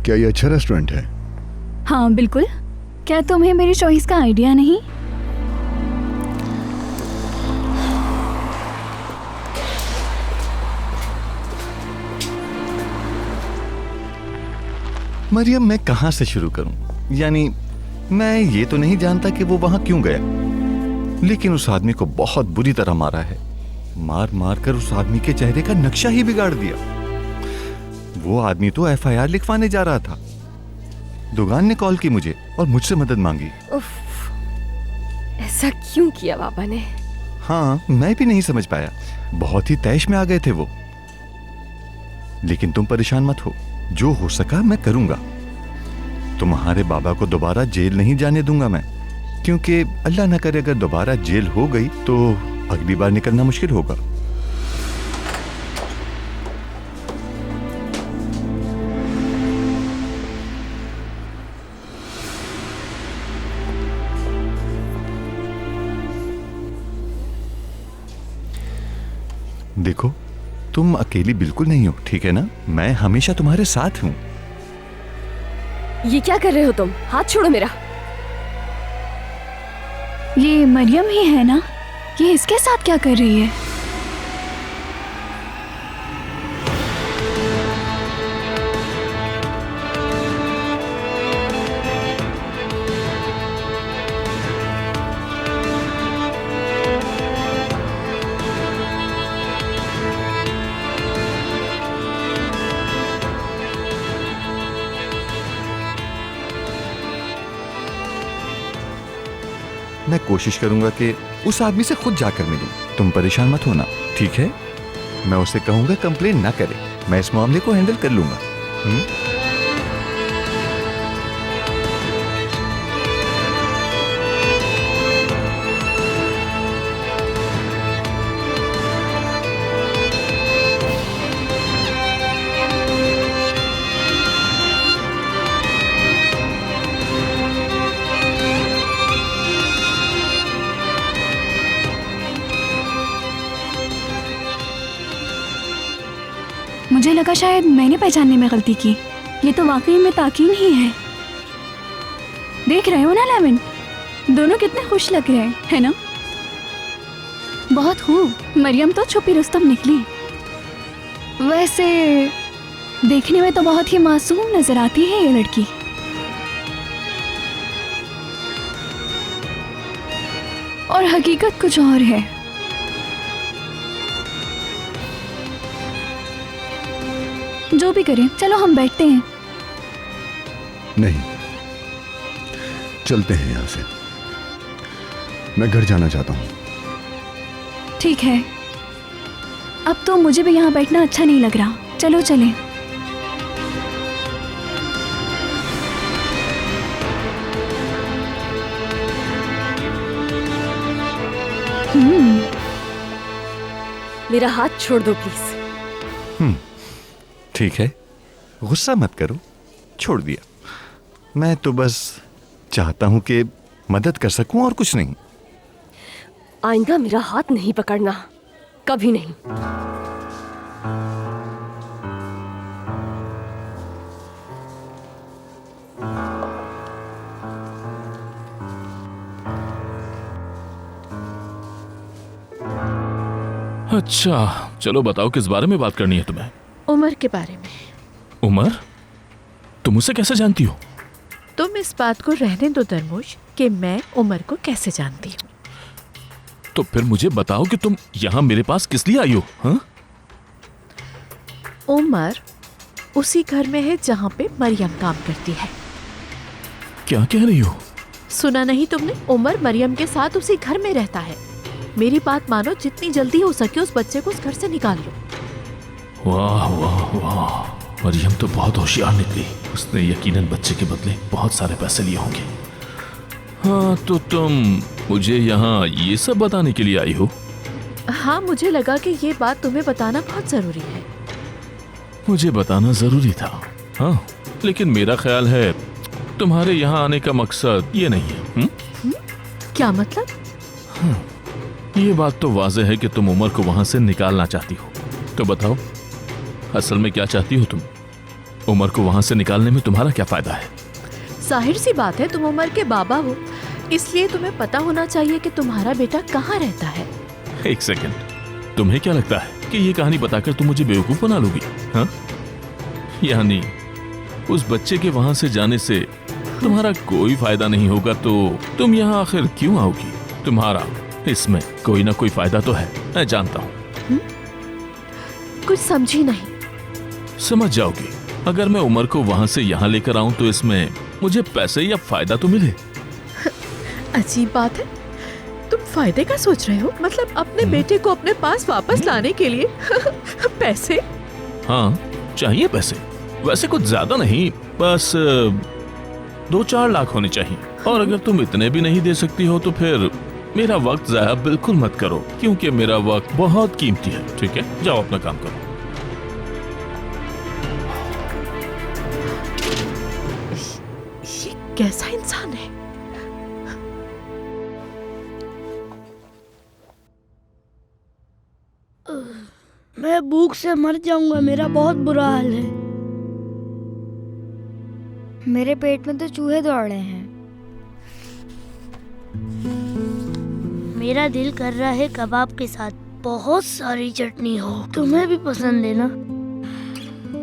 क्या ये अच्छा रेस्टोरेंट है? हाँ बिल्कुल। क्या तुम्हें मेरी चॉइस का आइडिया नहीं? मरियम, मैं कहां से शुरू करूं? यानी मैं ये तो नहीं जानता कि वो वहां क्यों गया, लेकिन उस आदमी को बहुत बुरी तरह मारा है। मार मार कर उस आदमी के चेहरे का नक्शा ही बिगाड़ दिया। वो आदमी तो एफआईआर लिखवाने जा रहा था। दुगान ने कॉल की मुझे और मुझसे मदद मांगी। उफ, ऐसा क्यों किया बाबा ने? हाँ, मैं भी नहीं समझ पाया। बहुत ही तैश में आ गए थे वो। लेकिन तुम परेशान मत हो, जो हो सका मैं करूंगा। तुम्हारे बाबा को दोबारा जेल नहीं जाने दूंगा मैं, क्योंकि अल्लाह ना करे अगर दोबारा जेल हो गई तो अगली बार निकलना मुश्किल होगा। देखो, तुम अकेली बिल्कुल नहीं हो, ठीक है ना? मैं हमेशा तुम्हारे साथ हूं। ये क्या कर रहे हो तुम? हाथ छोड़ो मेरा। ये मरियम ही है ना? ये इसके साथ क्या कर रही है? मैं कोशिश करूंगा कि उस आदमी से खुद जाकर मिलूं। तुम परेशान मत होना, ठीक है? मैं उसे कहूंगा कंप्लेन ना करे। मैं इस मामले को हैंडल कर लूंगा। मुझे लगा शायद मैंने पहचानने में गलती की। ये तो वाकई में ताकीन ही है। देख रहे हो ना लेमन, दोनों कितने खुश लग रहे हैं, है ना? बहुत खूब। मरियम तो छुपी रुस्तम निकली। वैसे देखने में तो बहुत ही मासूम नजर आती है ये लड़की। और हकीकत कुछ और है। जो भी करें, चलो हम बैठते हैं। नहीं, चलते हैं यहां से। मैं घर जाना चाहता हूं। ठीक है, अब तो मुझे भी यहाँ बैठना अच्छा नहीं लग रहा। चलो चलें। मेरा हाथ छोड़ दो प्लीज। ठीक है, गुस्सा मत करो। छोड़ दिया। मैं तो बस चाहता हूं कि मदद कर सकूं और कुछ नहीं। आइंदा मेरा हाथ नहीं पकड़ना, कभी नहीं। अच्छा, चलो बताओ किस बारे में बात करनी है तुम्हें? उमर के बारे में। उमर? तुम उसे कैसे जानती हो? तुम इस बात को रहने दो दरमुश कि मैं उमर को कैसे जानती हूँ। तो फिर मुझे बताओ कि तुम यहाँ मेरे पास किस लिए आई हो? हाँ? उमर उसी घर में है जहाँ पे मरियम काम करती है। क्या कह रही हो? सुना नहीं तुमने? उमर मरियम के साथ उसी घर में रहता है। मेरी बात मानो, जितनी जल्दी हो सके उस बच्चे को उस घर से निकाल लो। वाह वाह वाह, मरियम तो बहुत होशियार निकली। उसने यकीनन बच्चे के बदले बहुत सारे पैसे लिए होंगे। हाँ, तो तुम मुझे यहाँ ये सब बताने के लिए आई हो? हाँ, मुझे लगा कि ये बात तुम्हें बताना बहुत जरूरी है। मुझे बताना जरूरी था, हाँ, लेकिन मेरा ख्याल है तुम्हारे यहाँ आने का मकसद ये नहीं है। क्या मतलब? हाँ, ये बात तो वाज़ेह है कि तुम उमर को वहां से निकालना चाहती हो। तो बताओ, असल में क्या चाहती हो तुम? उमर को वहां से निकालने में तुम्हारा क्या फायदा है? जाहिर सी बात है, तुम उमर के बाबा हो, इसलिए तुम्हें पता होना चाहिए कि तुम्हारा बेटा कहाँ रहता है। एक सेकंड, तुम्हें क्या लगता है कि ये कहानी बताकर तुम मुझे बेवकूफ बना लोगी? हाँ, यानी उस बच्चे के वहां से जाने से तुम्हारा कोई फायदा नहीं होगा तो तुम यहाँ आखिर क्यों आओगी? तुम्हारा इसमें कोई ना कोई फायदा तो है, मैं जानता हूँ। कुछ समझी नहीं। समझ जाओगी। अगर मैं उमर को वहां से यहाँ लेकर आऊं तो इसमें मुझे पैसे या फायदा तो मिले। अजीब बात है, तुम फायदे का सोच रहे हो? मतलब अपने बेटे को अपने पास वापस लाने के लिए पैसे? हाँ, चाहिए पैसे। वैसे कुछ ज्यादा नहीं, बस 2-4 लाख होने चाहिए। और अगर तुम इतने भी नहीं दे सकती हो तो फिर मेरा वक्त जाया बिल्कुल मत करो, क्योंकि मेरा वक्त बहुत कीमती है। ठीक है, जाओ अपना काम करो। ये कैसा इंसान है? मैं भूख से मर जाऊंगा, मेरा बहुत बुरा हाल है। मेरे पेट में तो चूहे दौड़ रहे हैं। मेरा दिल कर रहा है कबाब के साथ बहुत सारी चटनी हो। तुम्हें भी पसंद है ना?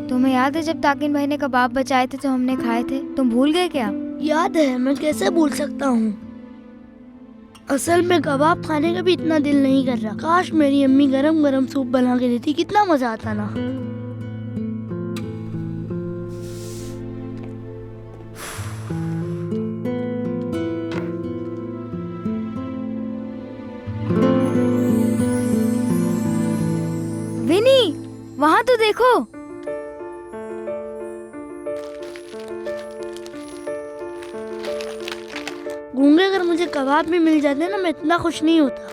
तुम्हें याद है जब ताकिन भाई ने कबाब बचाए थे तो हमने खाए थे? तुम भूल गए क्या? याद है, मैं कैसे भूल सकता हूँ। असल में कबाब खाने का भी इतना दिल नहीं कर रहा। काश मेरी अम्मी गरम गरम सूप बना के देती, कितना मजा आता ना। विनी, वहाँ तो देखो। गूंगे अगर मुझे कबाब भी मिल जाते ना, मैं इतना खुश नहीं होता।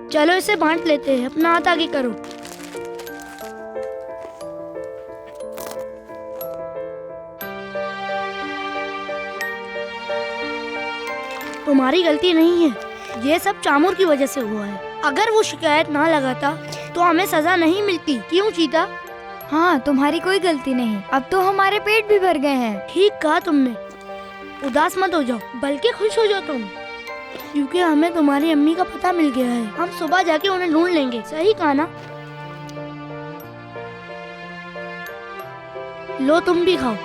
चलो इसे बांट लेते हैं, अपना हाथ आगे करो। तुम्हारी गलती नहीं है, ये सब चामूर की वजह से हुआ है। अगर वो शिकायत ना लगाता तो हमें सजा नहीं मिलती। क्यों चीता? हाँ, तुम्हारी कोई गलती नहीं। अब तो हमारे पेट भी भर गए हैं। ठीक कहा तुमने। उदास मत हो जाओ, बल्कि खुश हो जाओ तुम, क्योंकि हमें तुम्हारी अम्मी का पता मिल गया है। हम सुबह जाके उन्हें ढूंढ लेंगे। सही कहा ना? लो तुम भी खाओ।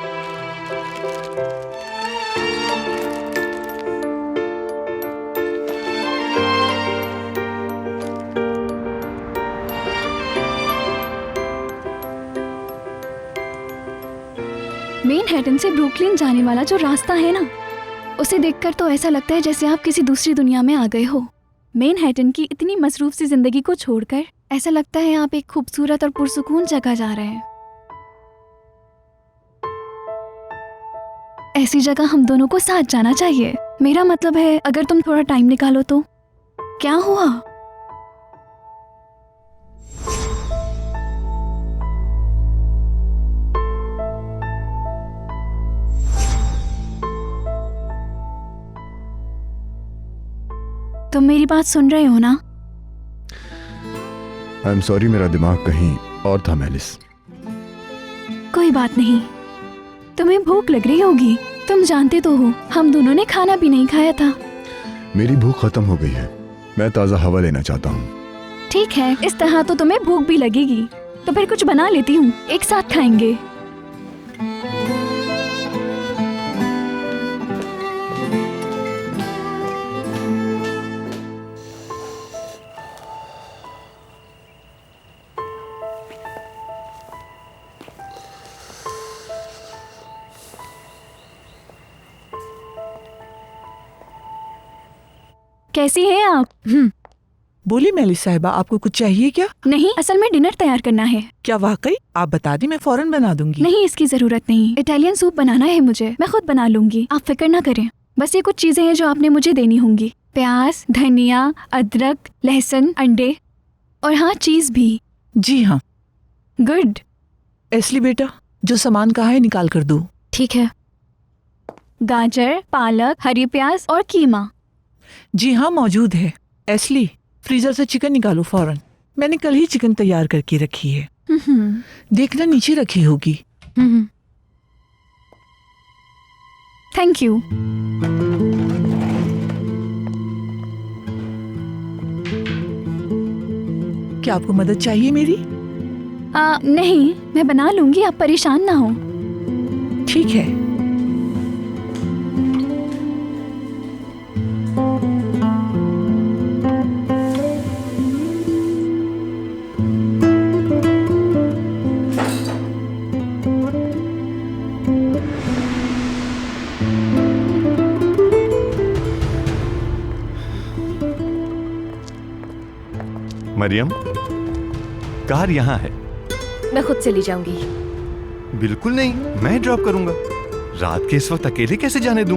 मैनहट्टन से ब्रुकलिन जाने वाला जो रास्ता है ना, उसे देखकर तो ऐसा लगता है जैसे आप किसी दूसरी दुनिया में आ गए हो। मैनहट्टन की इतनी मसरूफ सी जिंदगी को छोड़कर ऐसा लगता है आप एक खूबसूरत और पुरसुकून जगह जा रहे हैं। ऐसी जगह हम दोनों को साथ जाना चाहिए। मेरा मतलब है, अगर तुम थोड़ा टाइम निकालो तो। क्या हुआ? तुम मेरी बात सुन रहे हो ना? आई एम सॉरी, मेरा दिमाग कहीं और था मेलिस। कोई बात नहीं, तुम्हें भूख लग रही होगी। तुम जानते तो हो, हम दोनों ने खाना भी नहीं खाया था। मेरी भूख खत्म हो गई है, मैं ताज़ा हवा लेना चाहता हूँ। ठीक है, इस तरह तो तुम्हें भूख भी लगेगी, तो फिर कुछ बना लेती हूँ, एक साथ खाएंगे। कैसी हैं आप? बोली मेली साहिबा, आपको कुछ चाहिए क्या? नहीं, असल में डिनर तैयार करना है। क्या वाकई? आप बता दी, मैं फौरन बना दूंगी। नहीं, इसकी जरूरत नहीं। इटालियन सूप बनाना है मुझे, मैं खुद बना लूंगी, आप फिक्र ना करें। बस ये कुछ चीजें हैं जो आपने मुझे देनी होंगी। प्याज, धनिया, अदरक, लहसुन, अंडे और हाँ, चीज भी। जी हाँ। गुड। एसली बेटा, जो सामान कहा है निकाल कर दो। ठीक है। गाजर, पालक, हरी प्याज और कीमा। जी हाँ, मौजूद है। एसली, फ्रीजर से चिकन निकालो फौरन। मैंने कल ही चिकन तैयार करके रखी है। देखना नीचे रखी होगी। Thank you. क्या आपको मदद चाहिए मेरी? नहीं, मैं बना लूंगी, आप परेशान ना हो। ठीक है। मरियम, कार यहाँ है। मैं खुद चली जाऊंगी। बिल्कुल नहीं, मैं ड्रॉप करूंगा। रात के इस वक्त अकेले कैसे जाने दूं?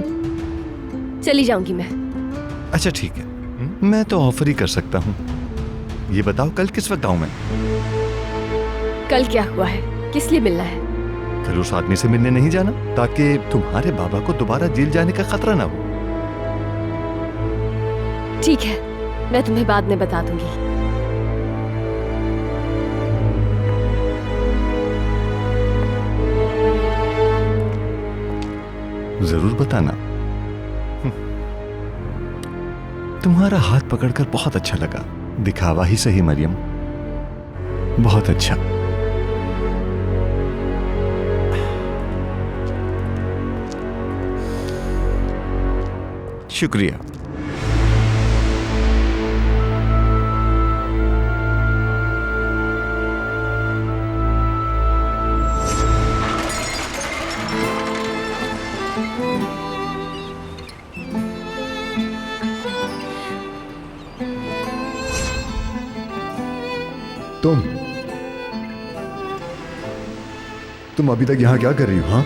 चली जाऊंगी मैं। अच्छा ठीक है, मैं तो ऑफर ही कर सकता हूँ। ये बताओ कल किस वक्त आऊं मैं? कल क्या हुआ है? किस लिए मिलना है? कल उस आदमी से मिलने नहीं जाना ताकि तुम्हारे बाबा को दोबारा जेल जाने का खतरा ना हो। ठीक है, मैं तुम्हें बाद में बता दूंगी। जरूर बताना। तुम्हारा हाथ पकड़कर बहुत अच्छा लगा। दिखावा ही सही मरियम, बहुत अच्छा। शुक्रिया। तुम अभी तक यहाँ क्या कर रही हो? हाँ,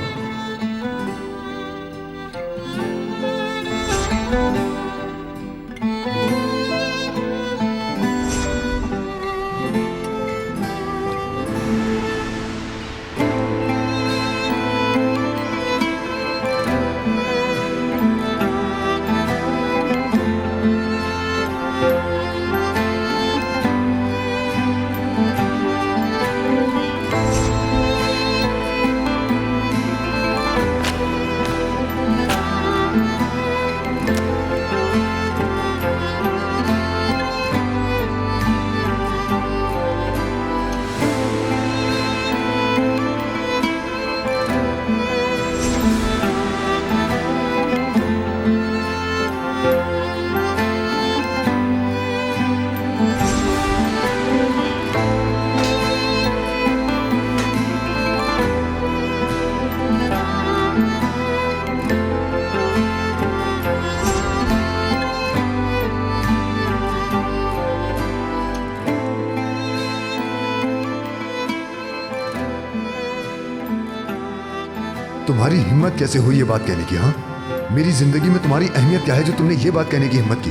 तुम्हारी हिम्मत कैसे हुई ये बात कहने की? हाँ, मेरी जिंदगी में तुम्हारी अहमियत क्या है जो तुमने ये बात कहने की हिम्मत की?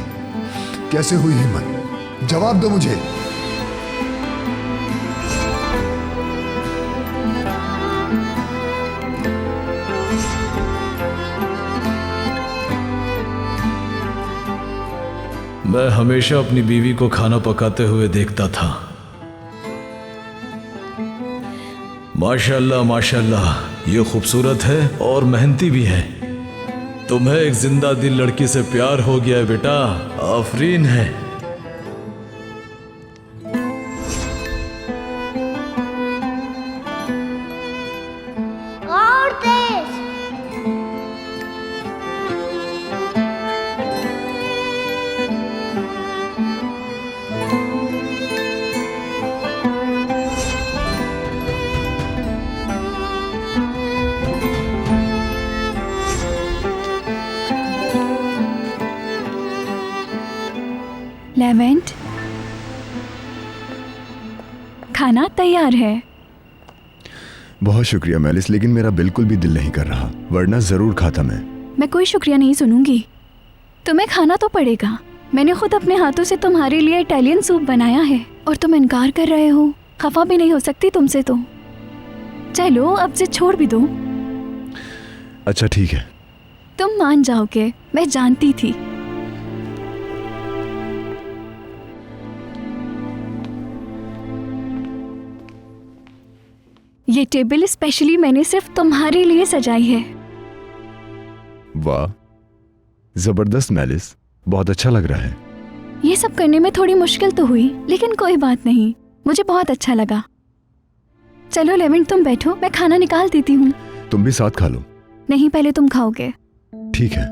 कैसे हुई हिम्मत? जवाब दो मुझे। मैं हमेशा अपनी बीवी को खाना पकाते हुए देखता था। माशाल्लाह माशाल्लाह, ये खूबसूरत है और मेहनती भी है। तुम्हें एक जिंदा दिल लड़की से प्यार हो गया है बेटा, आफरीन है। और तेज। लेवेंट, खाना तैयार है। बहुत शुक्रिया मेलिस, लेकिन मेरा बिल्कुल भी दिल नहीं कर रहा, वरना जरूर खाता मैं कोई शुक्रिया नहीं सुनूंगी। तुम्हें खाना तो पड़ेगा। मैंने खुद अपने हाथों से तुम्हारे लिए इटालियन सूप बनाया है और तुम इनकार कर रहे हो। खफा भी नहीं हो सकती तुमसे तो। चलो अब से छोड़ भी दो। अच्छा ठीक है। तुम मान जाओगे, मैं जानती थी। ये टेबल स्पेशली मैंने सिर्फ तुम्हारे लिए सजाई है। वाह, जबरदस्त मेलिस, बहुत अच्छा लग रहा है। ये सब करने में थोड़ी मुश्किल तो हुई, लेकिन कोई बात नहीं, मुझे बहुत अच्छा लगा। चलो लेविन, तुम बैठो, मैं खाना निकाल देती हूँ। तुम भी साथ खा लो। नहीं, पहले तुम खाओगे। ठीक है।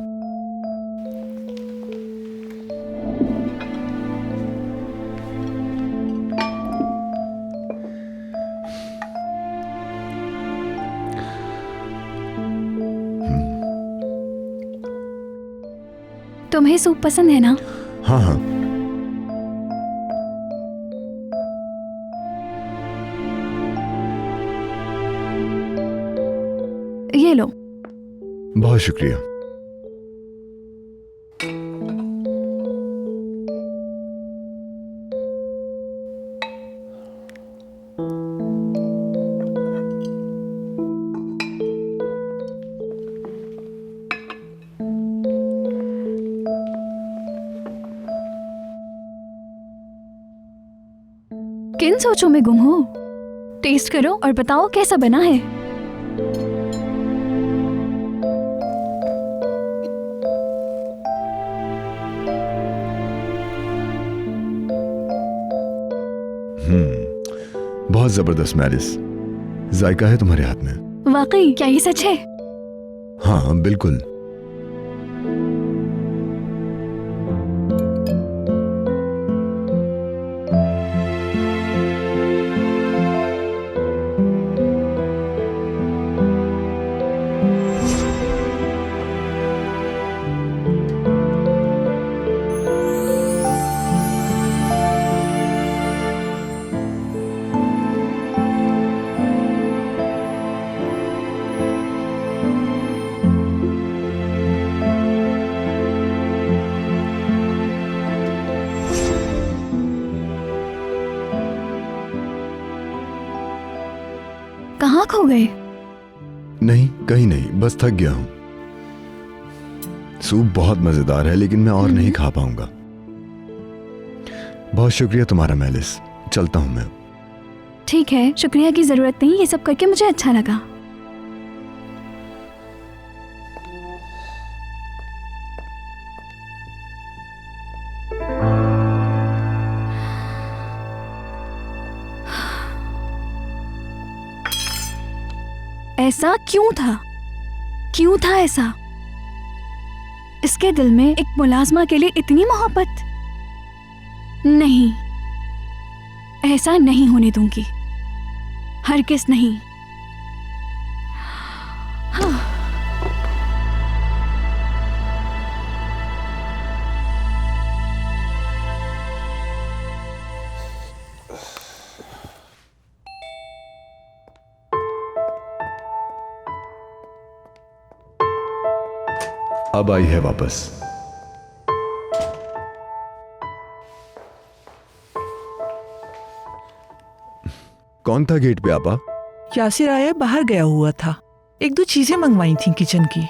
तुम्हें सूप पसंद है ना? हाँ हाँ। ये लो। बहुत शुक्रिया। किन सोचों में गुम हो? टेस्ट करो और बताओ कैसा बना है। बहुत जबरदस्त मेलिस, जायका है तुम्हारे हाथ में। वाकई? क्या ये सच है? हाँ बिल्कुल। कहाँ खो गए? नहीं, कहीं नहीं, बस थक गया हूं। सूप बहुत मजेदार है, लेकिन मैं और नहीं खा पाऊंगा। बहुत शुक्रिया तुम्हारा मेलिस, चलता हूं मैं। ठीक है, शुक्रिया की जरूरत नहीं, ये सब करके मुझे अच्छा लगा। ऐसा क्यों था? क्यों था ऐसा? इसके दिल में एक मुलाजमा के लिए इतनी मोहब्बत? नहीं, ऐसा नहीं होने दूंगी, हरगिज़ नहीं। हाँ। अब आई है वापस। कौन था गेट पे आपा? यासिर आया बाहर गया हुआ था, एक दो चीजें मंगवाई थी किचन की।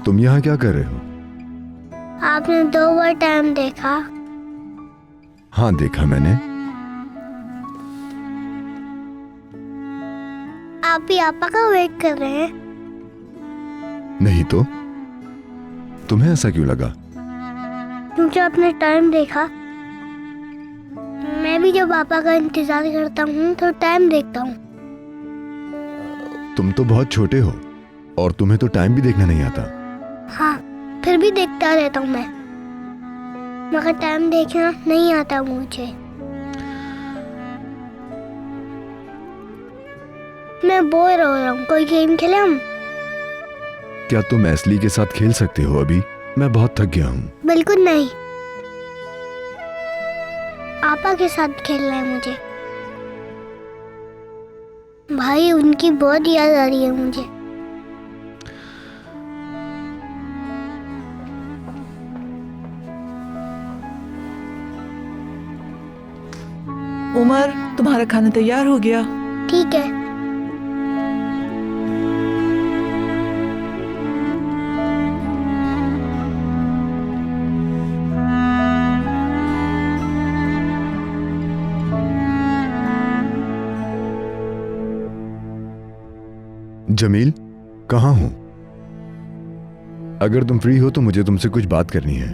तुम यहाँ क्या कर रहे हो? आपने 2 बार टाइम देखा? हाँ देखा मैंने। आप भी आपा का वेट कर रहे हैं? नहीं तो तुम्हें ऐसा क्यों लगा? क्योंकि आपने टाइम देखा। मैं भी जब पापा का इंतजार करता हूँ तो टाइम देखता हूँ। तुम तो बहुत छोटे हो और तुम्हें तो टाइम भी देखना नहीं आता। हाँ, फिर भी देखता रहता हूँ मैं, मगर टाइम देखना नहीं आता मुझे। मैं बोर हो रहा हूँ, कोई गेम खेले हम? क्या तुम एस्ली के साथ खेल सकते हो अभी? मैं बहुत थक गया हूँ। बिल्कुल नहीं, आपा के साथ खेलना है मुझे। भाई, उनकी बहुत याद आ रही है मुझे। उमर, तुम्हारा खाना तैयार हो गया। ठीक है। जमील, कहाँ हूं? अगर तुम फ्री हो तो मुझे तुमसे कुछ बात करनी है,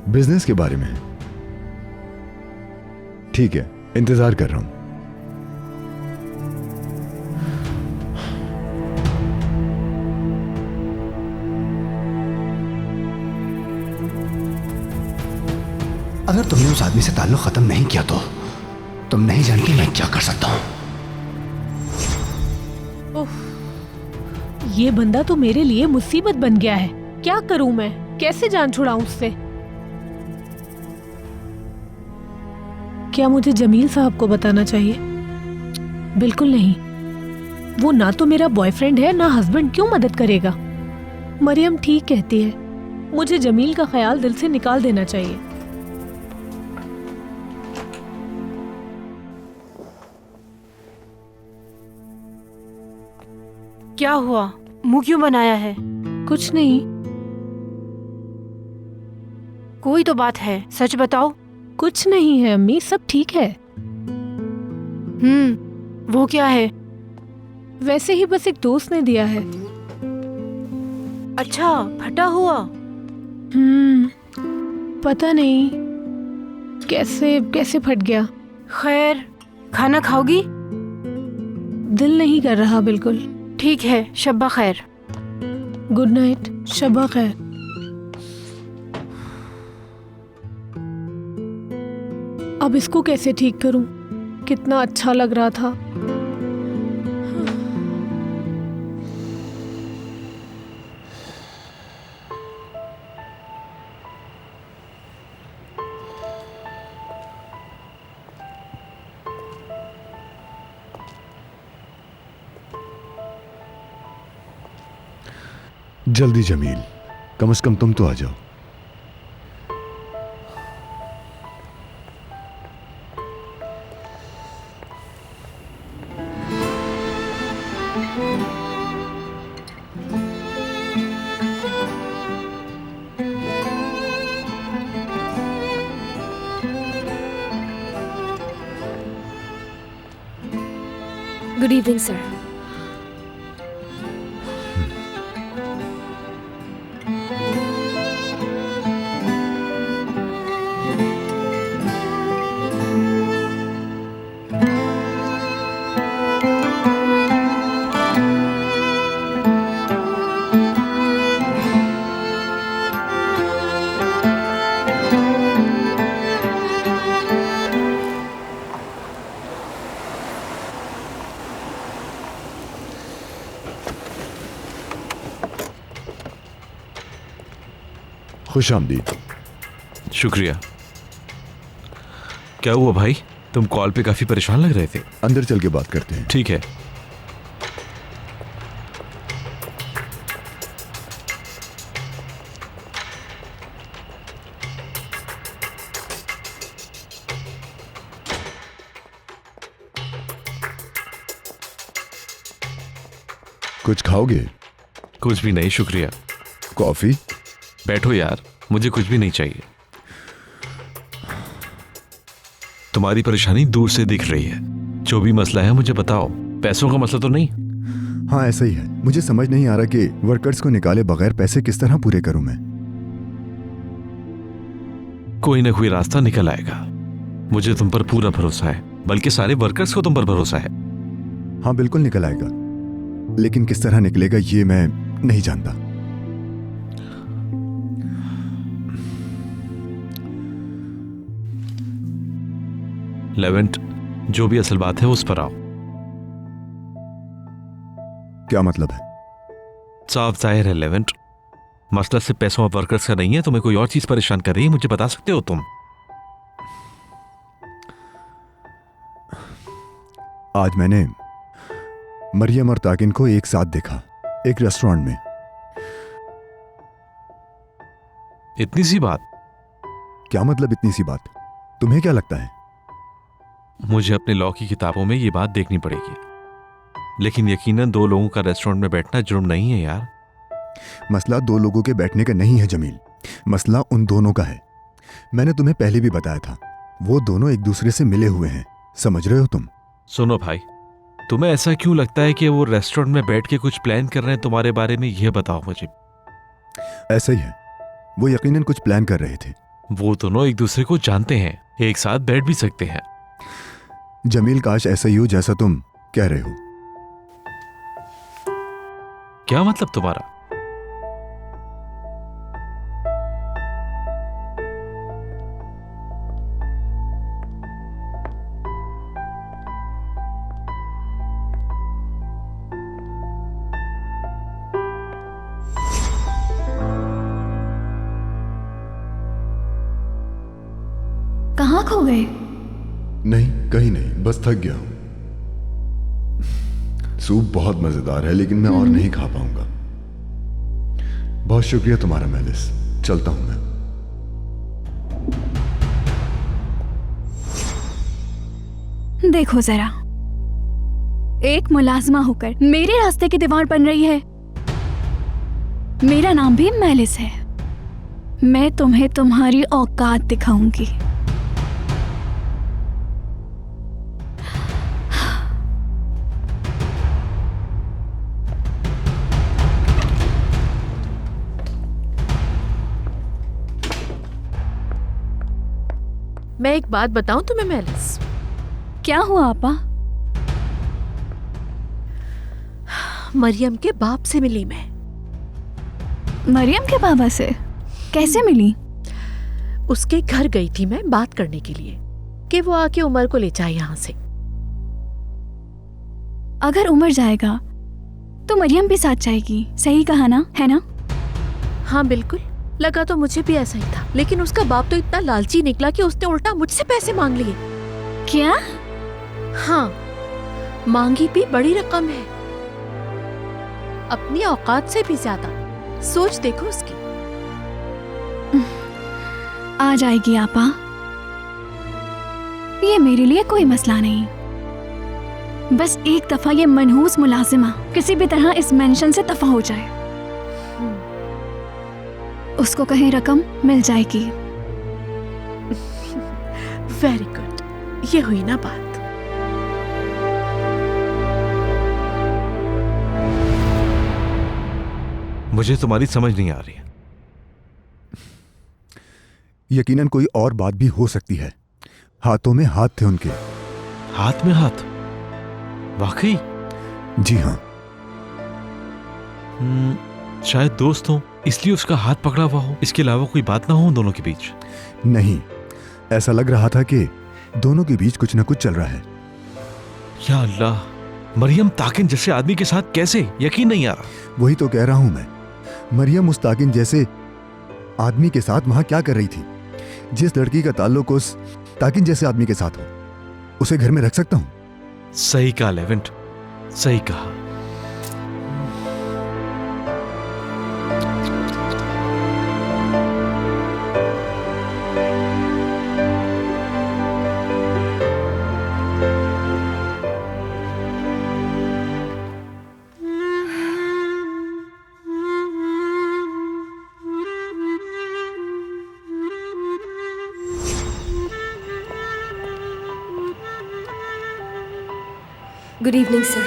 बिजनेस के बारे में। ठीक है, इंतजार कर रहा हूं। अगर तुमने उस आदमी से ताल्लुक खत्म नहीं किया तो तुम नहीं जानती मैं क्या कर सकता हूं। ये बंदा तो मेरे लिए मुसीबत बन गया है। क्या करूं मैं? कैसे जान छुड़ाऊं उससे? क्या मुझे जमील साहब को बताना चाहिए? बिल्कुल नहीं। वो ना तो मेरा बॉयफ्रेंड है ना हस्बैंड, क्यों मदद करेगा? मरियम ठीक कहती है, मुझे जमील का ख्याल दिल से निकाल देना चाहिए। क्या हुआ? मुंह क्यों बनाया है? कुछ नहीं। कोई तो बात है, सच बताओ। कुछ नहीं है अम्मी, सब ठीक है। वो क्या है? वैसे ही बस एक दोस्त ने दिया है। अच्छा, फटा हुआ? पता नहीं कैसे कैसे फट गया। खैर, खाना खाओगी? दिल नहीं कर रहा बिल्कुल। ठीक है, शब्बा खैर। गुड नाइट, शब्बा खैर। अब इसको कैसे ठीक करूं? कितना अच्छा लग रहा था। जल्दी जमील, कम से कम तुम तो आ जाओ। Good evening sir. खुश आमदीद। शुक्रिया। क्या हुआ भाई, तुम कॉल पे काफी परेशान लग रहे थे। अंदर चल के बात करते हैं। ठीक है। कुछ खाओगे? कुछ भी नहीं शुक्रिया। कॉफी? बैठो यार, मुझे कुछ भी नहीं चाहिए। तुम्हारी परेशानी दूर से दिख रही है। जो भी मसला है मुझे बताओ। पैसों का मसला तो नहीं? हाँ ऐसा ही है। मुझे समझ नहीं आ रहा कि वर्कर्स को निकाले बगैर पैसे किस तरह पूरे करूं मैं। कोई ना कोई रास्ता निकल आएगा। मुझे तुम पर पूरा भरोसा है, बल्कि सारे वर्कर्स को तुम पर भरोसा है। हाँ बिल्कुल निकल आएगा, लेकिन किस तरह निकलेगा ये मैं नहीं जानता। लेवेंट, जो भी असल बात है उस पर आओ। क्या मतलब है? साफ जाहिर है लेवेंट, मसला सिर्फ पैसों और वर्कर्स का नहीं है। तुम्हें कोई और चीज परेशान कर रही है, मुझे बता सकते हो तुम? आज मैंने मरियम और ताकिन को एक साथ देखा एक रेस्टोरेंट में। इतनी सी बात? क्या मतलब इतनी सी बात? तुम्हें क्या लगता है मुझे अपने लॉ की किताबों में ये बात देखनी पड़ेगी, लेकिन यकीनन 2 लोगों का रेस्टोरेंट में बैठना जुर्म नहीं है यार। मसला 2 लोगों के बैठने का नहीं है जमील, मसला उन दोनों का है। मैंने तुम्हें पहले भी बताया था, वो दोनों एक दूसरे से मिले हुए हैं, समझ रहे हो तुम? सुनो भाई, तुम्हें ऐसा क्यों लगता है कि वो रेस्टोरेंट में बैठ के कुछ प्लान कर रहे हैं तुम्हारे बारे में, यह बताओ मुझे। ऐसा ही है, वो यकीनन कुछ प्लान कर रहे थे। वो दोनों एक दूसरे को जानते हैं, एक साथ बैठ भी सकते हैं। जमील, काश ऐसा ही हो जैसा तुम कह रहे हो। क्या मतलब तुम्हारा? कहाँ खो गए? नहीं, कहीं नहीं, बस थक गया हूं। सूप बहुत मजेदार है, लेकिन मैं और नहीं खा पाऊंगा। बहुत शुक्रिया तुम्हारा मेलिस, चलता हूं मैं। देखो जरा, एक मुलाजमा होकर मेरे रास्ते की दीवार बन रही है। मेरा नाम भी मेलिस है। मैं तुम्हें तुम्हारी औकात दिखाऊंगी। मैं एक बात बताऊं तुम्हें मेलिस? क्या हुआ आपा? मरियम के बाप से मिली मैं। मरियम के बाबा से कैसे मिली? उसके घर गई थी मैं बात करने के लिए कि वो आके उमर को ले जाए यहाँ से। अगर उमर जाएगा तो मरियम भी साथ जाएगी, सही कहा ना, है ना? हाँ बिल्कुल, लगा तो मुझे भी ऐसा ही था, लेकिन उसका बाप तो इतना लालची निकला कि उसने उल्टा मुझसे पैसे मांग लिए। क्या? हाँ, मांगी भी बड़ी रकम है, अपनी औकात से भी ज्यादा। सोच देखो उसकी। आ जाएगी आपा, ये मेरे लिए कोई मसला नहीं। बस एक दफा ये मनहूस मुलाजिमा किसी भी तरह इस मेंशन से दफा हो जाए, उसको कहीं रकम मिल जाएगी। वेरी गुड, ये हुई ना बात। मुझे तुम्हारी समझ नहीं आ रही है। यकीनन कोई और बात भी हो सकती है। हाथों में हाथ थे उनके। हाथ में हाथ? वाकई? जी हाँ। शायद दोस्त हो, इसलिए उसका हाथ पकड़ा हुआ हो। इसके अलावा कोई बात ना हो उन दोनों के बीच? नहीं, ऐसा लग रहा था कि दोनों के बीच कुछ न कुछ चल रहा है। या अल्लाह, मरियम ताकिन जैसे आदमी के साथ कैसे? यकीन नहीं आ रहा। वही तो कह रहा हूं मैं। मरियम उस ताकिन जैसे आदमी के साथ वहां क्या कर रही थी? जिस लड़की का ताल्लुक उस ताकिन जैसे आदमी के साथ हो, उसे घर में रख सकता हूं? सही कहा लेवेंट, सही कहा। Good evening sir.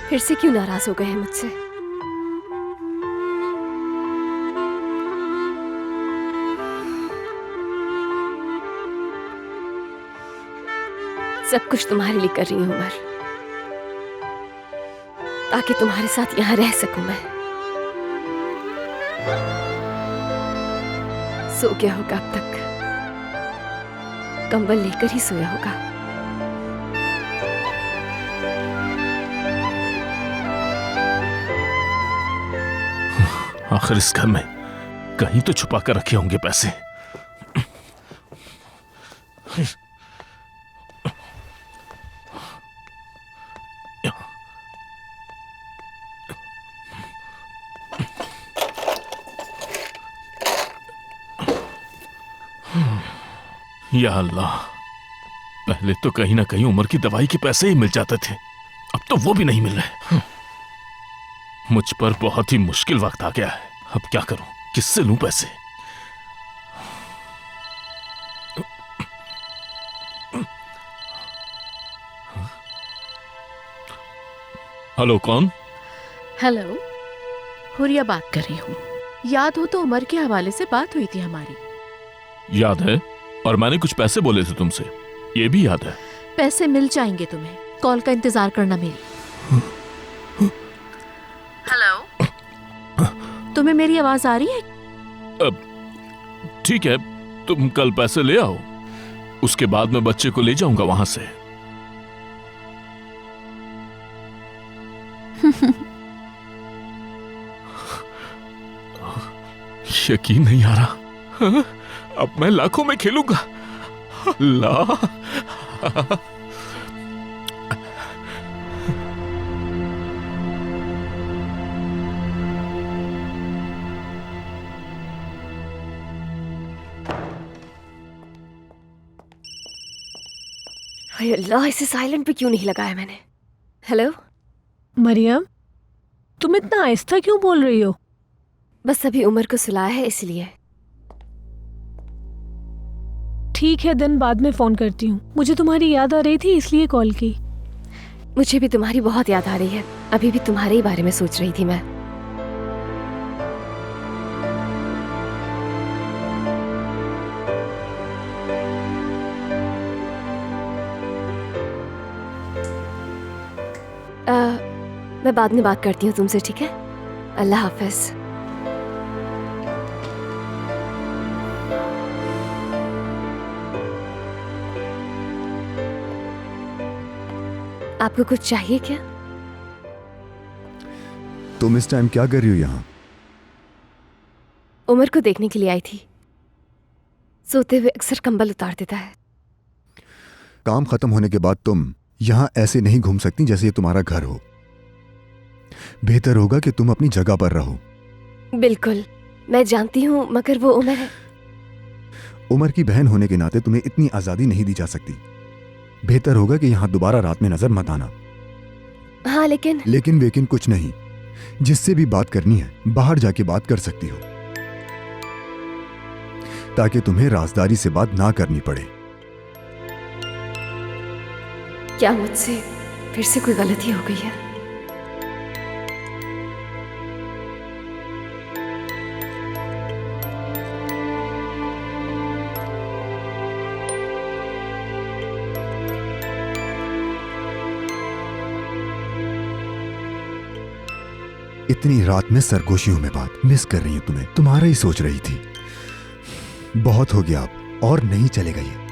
फिर से क्यों नाराज हो गए हैं मुझसे? सब कुछ तुम्हारे लिए कर रही हूं उमर, ताकि तुम्हारे साथ यहां रह सकूं मैं। सो गया होगा अब तक, कंबल लेकर ही सोया होगा। आखिर इस घर में कहीं तो छुपा कर रखे होंगे पैसे। या अल्लाह, पहले तो कहीं ना कहीं उमर की दवाई के पैसे ही मिल जाते थे, अब तो वो भी नहीं मिल रहे। मुझ पर बहुत ही मुश्किल वक्त आ गया है। अब क्या करूं, किससे लूं पैसे? हेलो, कौन? हेलो, हुरिया बात कर रही हूँ। याद हो तो उमर के हवाले से बात हुई थी हमारी। याद है, और मैंने कुछ पैसे बोले थे तुमसे, ये भी याद है। पैसे मिल जाएंगे तुम्हें, कॉल का इंतजार करना मेरी। हेलो, तुम्हें मेरी आवाज आ रही है? ठीक है, तुम कल पैसे ले आओ, उसके बाद मैं बच्चे को ले जाऊंगा वहां से। यकीन नहीं आ रहा, अब मैं लाखों में खेलूंगा। अल्लाह, हाय अल्लाह, इसे साइलेंट पे क्यों नहीं लगाया मैंने? हेलो मरियम, तुम इतना आहिस्ता क्यों बोल रही हो? बस अभी उमर को सुलाया है इसलिए। ठीक है, दिन बाद में फोन करती हूँ। मुझे तुम्हारी याद आ रही थी इसलिए कॉल की। मुझे भी तुम्हारी बहुत याद आ रही है, अभी भी तुम्हारे ही बारे में सोच रही थी मैं। मैं बाद में बात करती हूँ तुमसे, ठीक है? अल्लाह हाफिज। आपको कुछ चाहिए क्या? तुम इस टाइम क्या कर रही हो यहाँ? उमर को देखने के लिए आई थी। सोते हुए अक्सर कंबल उतार देता है। काम खत्म होने के बाद तुम यहाँ ऐसे नहीं घूम सकती जैसे ये तुम्हारा घर हो। बेहतर होगा कि तुम अपनी जगह पर रहो। बिल्कुल, मैं जानती हूँ, मगर वो उमर है। उमर की बहन होने के नाते तुम्हें इतनी आजादी नहीं दी जा सकती। बेहतर होगा कि यहाँ दोबारा रात में नजर मत आना। हाँ, लेकिन वेकिन कुछ नहीं। जिससे भी बात करनी है बाहर जाके बात कर सकती हो, ताकि तुम्हें राजदारी से बात ना करनी पड़े। क्या मुझसे फिर से कोई गलती हो गई है? इतनी रात में सरगोशियों में बात, मिस कर रही हूं तुम्हें, तुम्हारा ही सोच रही थी। बहुत हो गया अब, और नहीं चलेगा ये।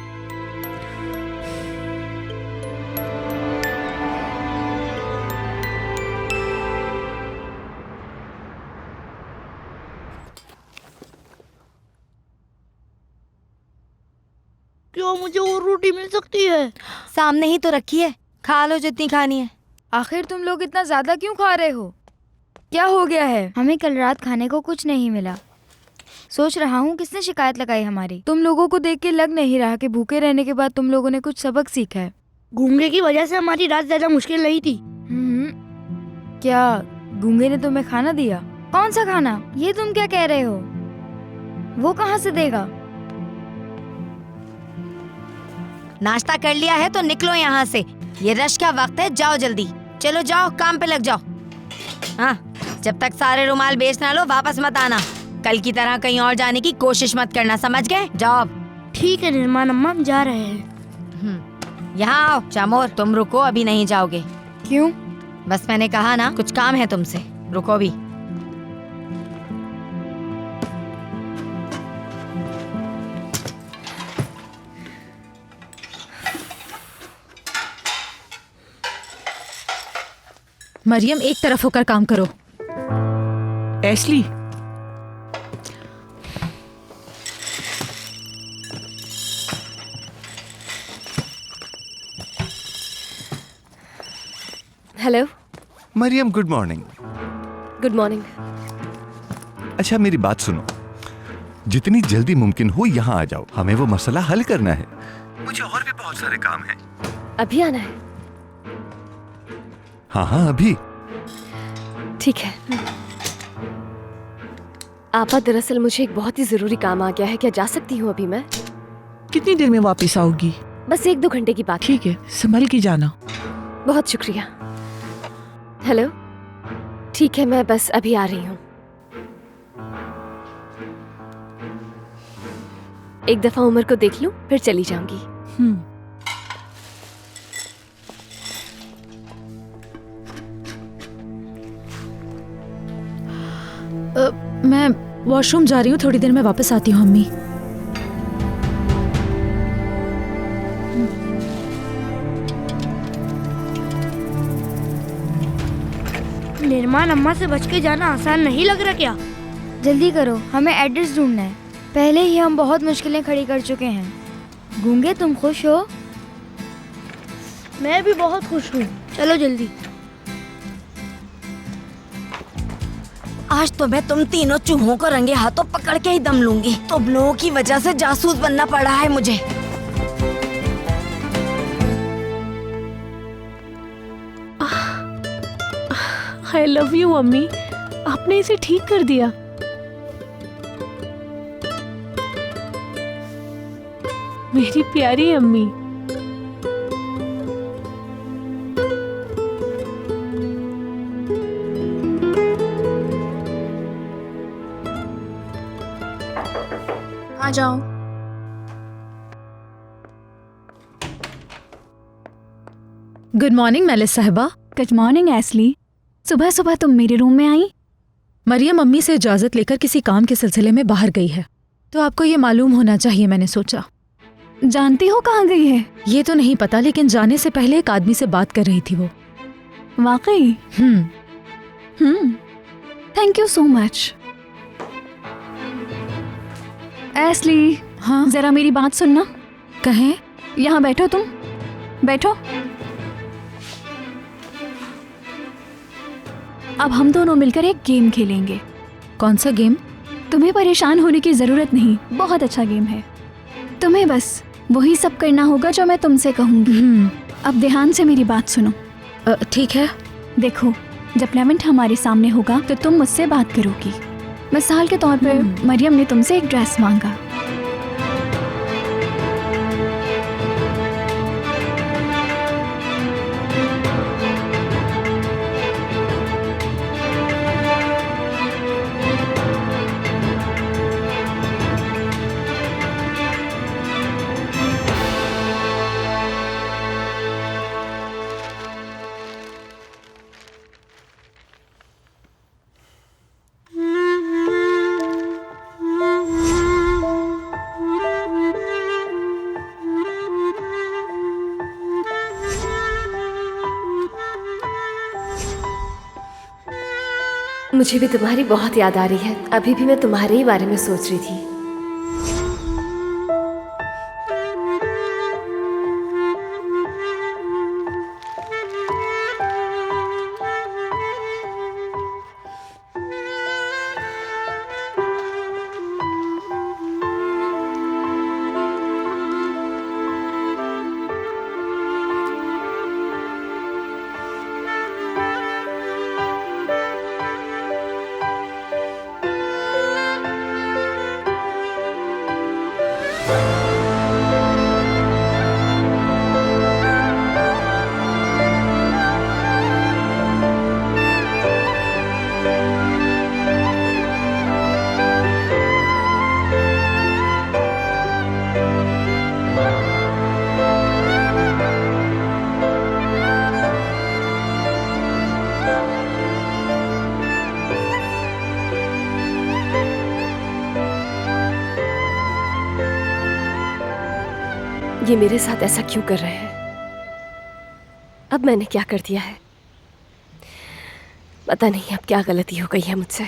क्या मुझे और रोटी मिल सकती है? सामने ही तो रखी है, खा लो जितनी खानी है। आखिर तुम लोग इतना ज्यादा क्यों खा रहे हो? क्या हो गया है? हमें कल रात खाने को कुछ नहीं मिला। सोच रहा हूँ किसने शिकायत लगाई हमारी। तुम लोगों को देख के लग नहीं रहा कि भूखे रहने के बाद तुम लोगों ने कुछ सबक सीखा है। गूंगे की वजह से हमारी रात ज्यादा मुश्किल नहीं थी। क्या गूंगे ने तुम्हें खाना दिया? कौन सा खाना? ये तुम क्या कह रहे हो? वो कहाँ से देगा? नाश्ता कर लिया है तो निकलो यहाँ से, ये रश का वक्त है। जाओ जल्दी, चलो जाओ, काम पे लग जाओ। हाँ, जब तक सारे रुमाल बेच ना लो वापस मत आना। कल की तरह कहीं और जाने की कोशिश मत करना, समझ गए? जाओ अब। ठीक है निर्माण अम्मा, हम जा रहे हैं। यहाँ आओ। चामोर, तुम रुको, अभी नहीं जाओगे। क्यों? बस मैंने कहा ना, कुछ काम है तुमसे, रुको भी। मरियम, एक तरफ होकर काम करो। Ashley, hello Mariam, good morning. Good morning. अच्छा मेरी बात सुनो, जितनी जल्दी मुमकिन हो यहाँ आ जाओ, हमें वो मसला हल करना है। मुझे और भी बहुत सारे काम हैं। अभी आना है? हाँ अभी। ठीक है। आपा, दरअसल मुझे एक बहुत ही जरूरी काम आ गया है, क्या जा सकती हूँ अभी मैं? कितनी देर में वापस आओगी? बस 1-2 घंटे की बात। ठीक है, संभल के जाना। बहुत शुक्रिया। हेलो, ठीक है, मैं बस अभी आ रही हूँ। एक दफा उमर को देख लूं, फिर चली जाऊंगी। मैं वॉशरूम जा रही हूँ, थोड़ी देर में वापस आती हूँ अम्मी। निर्माण, अम्मा से बच के जाना आसान नहीं लग रहा क्या? जल्दी करो, हमें एड्रेस ढूंढना है। पहले ही हम बहुत मुश्किलें खड़ी कर चुके हैं। गूंगे, तुम खुश हो? मैं भी बहुत खुश हूँ। चलो जल्दी। आज तो मैं तुम तीनों चूहों को रंगे हाथों पकड़ के ही दम लूंगी। तुम लोगों की वजह से जासूस बनना पड़ा है मुझे। आई लव यू अम्मी, आपने इसे ठीक कर दिया। मेरी प्यारी अम्मी। आ जाओ। गुड मॉर्निंग मेलिस साहिबा। गुड मॉर्निंग एस्ली। सुबह सुबह तुम मेरे रूम में आई? मरियम अम्मी से इजाजत लेकर किसी काम के सिलसिले में बाहर गई है, तो आपको ये मालूम होना चाहिए, मैंने सोचा। जानती हो कहाँ गई है? ये तो नहीं पता, लेकिन जाने से पहले एक आदमी से बात कर रही थी वो। वाकई? Thank you so much. एस्ली, हाँ जरा मेरी बात सुनना। कहें। यहाँ बैठो, तुम बैठो। अब हम दोनों मिलकर एक गेम खेलेंगे। कौन सा गेम? तुम्हें परेशान होने की जरूरत नहीं, बहुत अच्छा गेम है। तुम्हें बस वही सब करना होगा जो मैं तुमसे कहूँगी। अब ध्यान से मेरी बात सुनो। ठीक है। देखो, जब लेवेंट हमारे सामने होगा तो तुम मुझसे बात करोगी। मिसाल के तौर पर मरियम ने तुमसे एक ड्रेस मांगा। मुझे भी तुम्हारी बहुत याद आ रही है। अभी भी मैं तुम्हारे ही बारे में सोच रही थी। ये मेरे साथ ऐसा क्यों कर रहे हैं? अब मैंने क्या कर दिया है? पता नहीं अब क्या गलती हो गई है मुझसे।